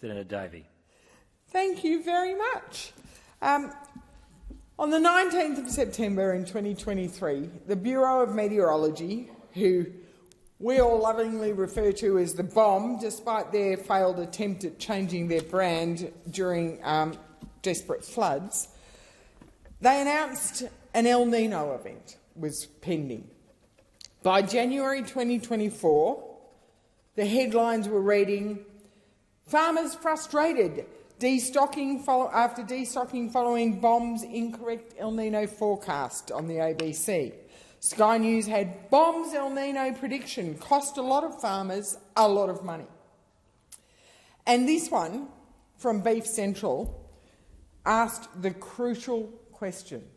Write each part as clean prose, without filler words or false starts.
Senator Davey. Thank you very much. On the 19th of September in 2023, the Bureau of Meteorology, who we all lovingly refer to as the BOM, despite their failed attempt at changing their brand during desperate floods, they announced an El Niño event was pending. By January 2024, the headlines were reading, "Farmers frustrated after destocking following BOM's incorrect El Niño forecast" on the ABC. Sky News had BOM's El Niño prediction cost a lot of farmers a lot of money. And this one, from Beef Central, asked the crucial question: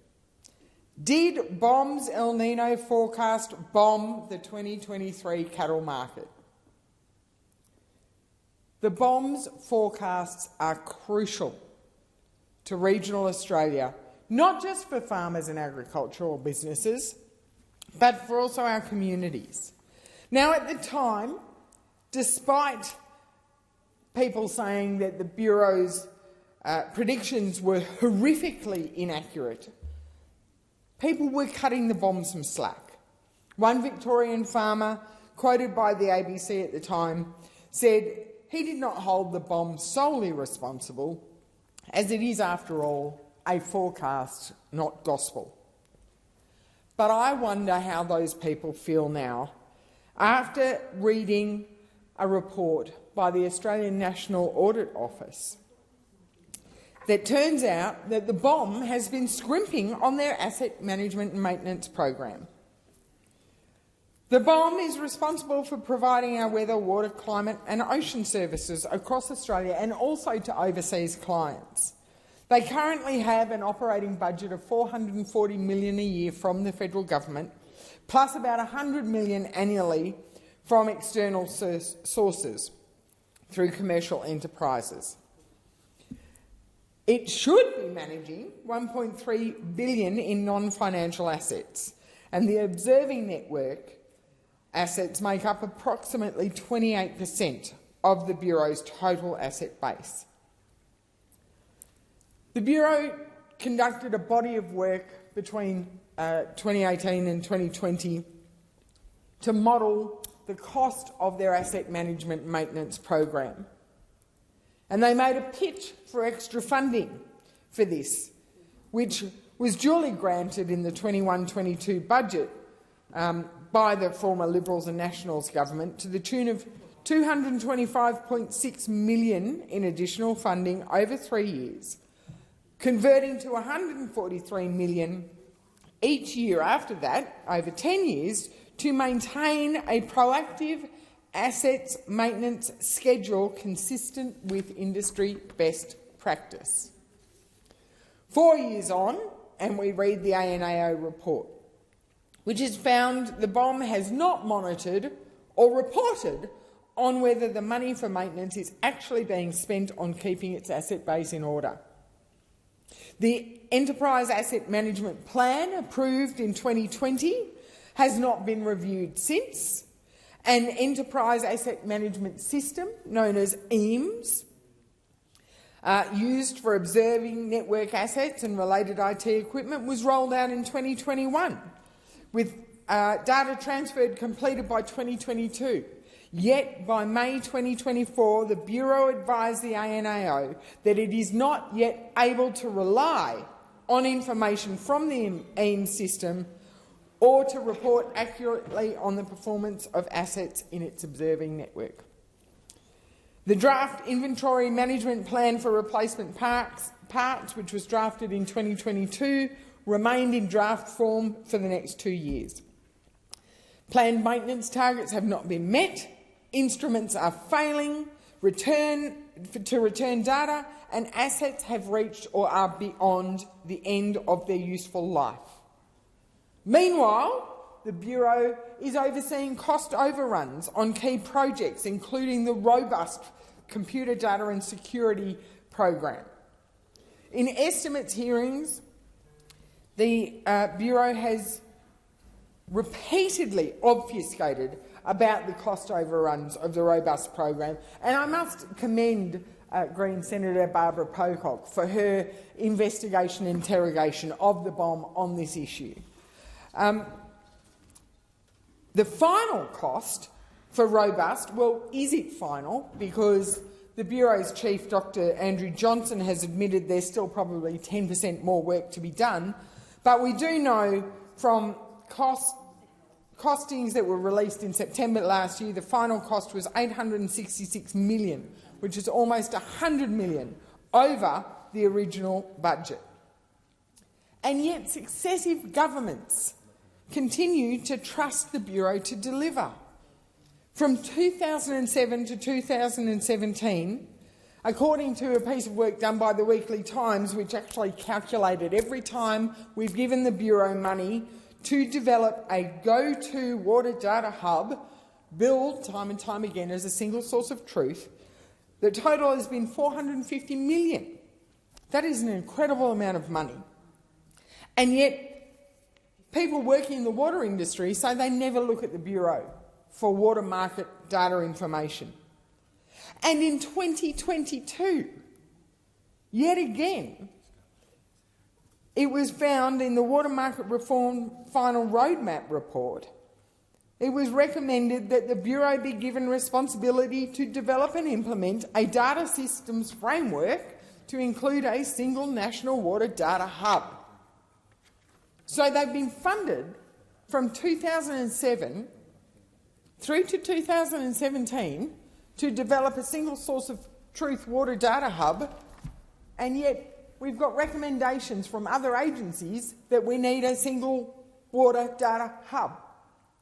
did BOM's El Niño forecast bomb the 2023 cattle market? The BOM's forecasts are crucial to regional Australia, not just for farmers and agricultural businesses, but for also our communities. Now, at the time, despite people saying that the Bureau's predictions were horrifically inaccurate, people were cutting the BOM some slack. One Victorian farmer, quoted by the ABC at the time, said he did not hold the BOM solely responsible, as it is, after all, a forecast, not gospel. But I wonder how those people feel now after reading a report by the Australian National Audit Office that turns out that the BOM has been scrimping on their asset management and maintenance program. The BOM is responsible for providing our weather, water, climate and ocean services across Australia and also to overseas clients. They currently have an operating budget of $440 million a year from the federal government, plus about $100 million annually from external sources through commercial enterprises. It should be managing $1.3 billion in non-financial assets, and the observing network assets make up approximately 28% of the Bureau's total asset base. The Bureau conducted a body of work between 2018 and 2020 to model the cost of their asset management and maintenance program. And they made a pitch for extra funding for this, which was duly granted in the 21-22 budget by the former Liberals and Nationals government to the tune of $225.6 million in additional funding over 3 years, converting to $143 million each year after that, over 10 years, to maintain a proactive assets maintenance schedule consistent with industry best practice. 4 years on, and we read the ANAO report, which has found the BOM has not monitored or reported on whether the money for maintenance is actually being spent on keeping its asset base in order. The Enterprise Asset Management Plan, approved in 2020, has not been reviewed since. An Enterprise Asset Management System, known as EAMS, used for observing network assets and related IT equipment, was rolled out in 2021, with data transferred completed by 2022. Yet, by May 2024, the Bureau advised the ANAO that it is not yet able to rely on information from the EAMS system or to report accurately on the performance of assets in its observing network. The draft Inventory Management Plan for Replacement Parts, which was drafted in 2022, remained in draft form for the next 2 years. Planned maintenance targets have not been met, instruments are failing to return data, and assets have reached or are beyond the end of their useful life. Meanwhile, the Bureau is overseeing cost overruns on key projects, including the robust computer data and security program. In estimates hearings, the Bureau has repeatedly obfuscated about the cost overruns of the robust program, and I must commend Green Senator Barbara Pocock for her investigation and interrogation of the BOM on this issue. The final cost for robust, well, is it final? Because the Bureau's chief, Dr Andrew Johnson, has admitted there's still probably 10% more work to be done. But we do know from costings that were released in September last year, the final cost was $866 million, which is almost $100 million over the original budget. And yet successive governments continue to trust the Bureau to deliver. From 2007 to 2017, according to a piece of work done by the Weekly Times, which actually calculated every time we've given the Bureau money to develop a go-to water data hub, billed time and time again as a single source of truth, the total has been $450 million. That is an incredible amount of money. And yet people working in the water industry say they never look at the Bureau for water market data information. And in 2022, yet again, it was found in the Water Market Reform Final Roadmap report, it was recommended that the Bureau be given responsibility to develop and implement a data systems framework to include a single national water data hub. So they've been funded from 2007 through to 2017 to develop a single source of truth water data hub, and yet we've got recommendations from other agencies that we need a single water data hub.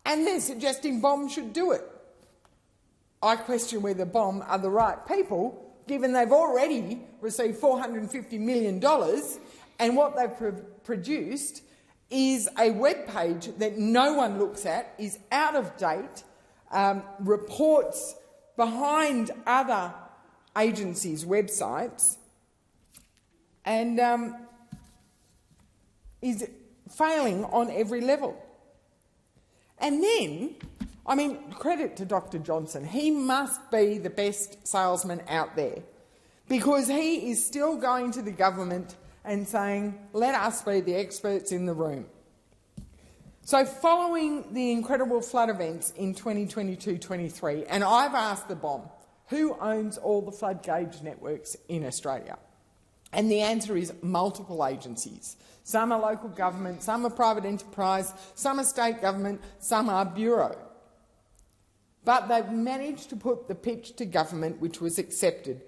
And they're suggesting BOM should do it. I question whether BOM are the right people, given they've already received $450 million, and what they've produced is a web page that no one looks at, is out of date, reports behind other agencies' websites, and is failing on every level. And then, I mean, credit to Dr Johnson. He must be the best salesman out there, because he is still going to the government and saying, let us be the experts in the room. So following the incredible flood events in 2022-23, and I've asked the BOM, who owns all the flood gauge networks in Australia? And the answer is multiple agencies. Some are local government, some are private enterprise, some are state government, some are Bureau. But they've managed to put the pitch to government, which was accepted,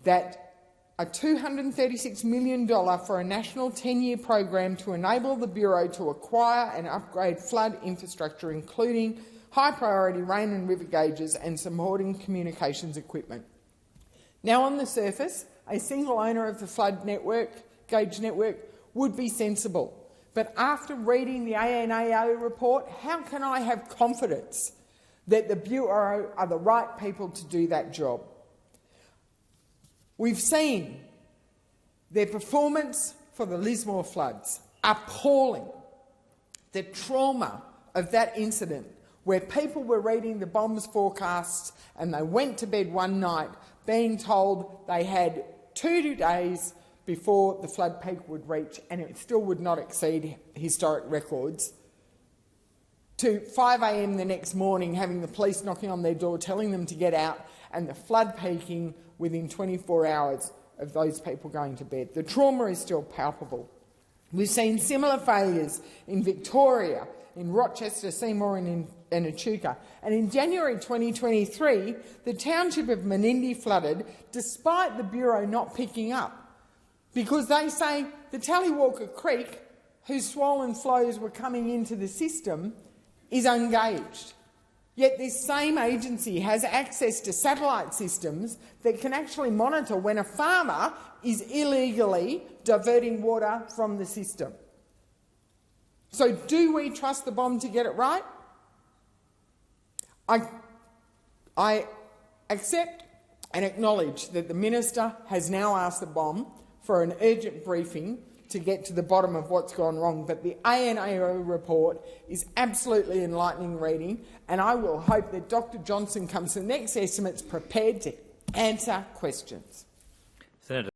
that a $236 million for a national 10-year program to enable the Bureau to acquire and upgrade flood infrastructure, including high-priority rain and river gauges and supporting communications equipment. Now, on the surface, a single owner of the flood gauge network would be sensible. But after reading the ANAO report, how can I have confidence that the Bureau are the right people to do that job? We've seen their performance for the Lismore floods, appalling. The trauma of that incident, where people were reading the BOM's forecasts and they went to bed one night being told they had 2 days before the flood peak would reach, and it still would not exceed historic records, to 5 a.m. the next morning having the police knocking on their door telling them to get out, and the flood peaking within 24 hours of those people going to bed. The trauma is still palpable. We've seen similar failures in Victoria, in Rochester, Seymour and Echuca. And in January 2023, the township of Menindee flooded despite the Bureau not picking up, because they say the Tallywalker Creek, whose swollen flows were coming into the system, is ungauged. Yet this same agency has access to satellite systems that can actually monitor when a farmer is illegally diverting water from the system. So do we trust the BOM to get it right? I accept and acknowledge that the Minister has now asked the BOM for an urgent briefing to get to the bottom of what's gone wrong, but the ANAO report is absolutely enlightening reading, and I will hope that Dr Johnson comes to the next estimates prepared to answer questions. Senator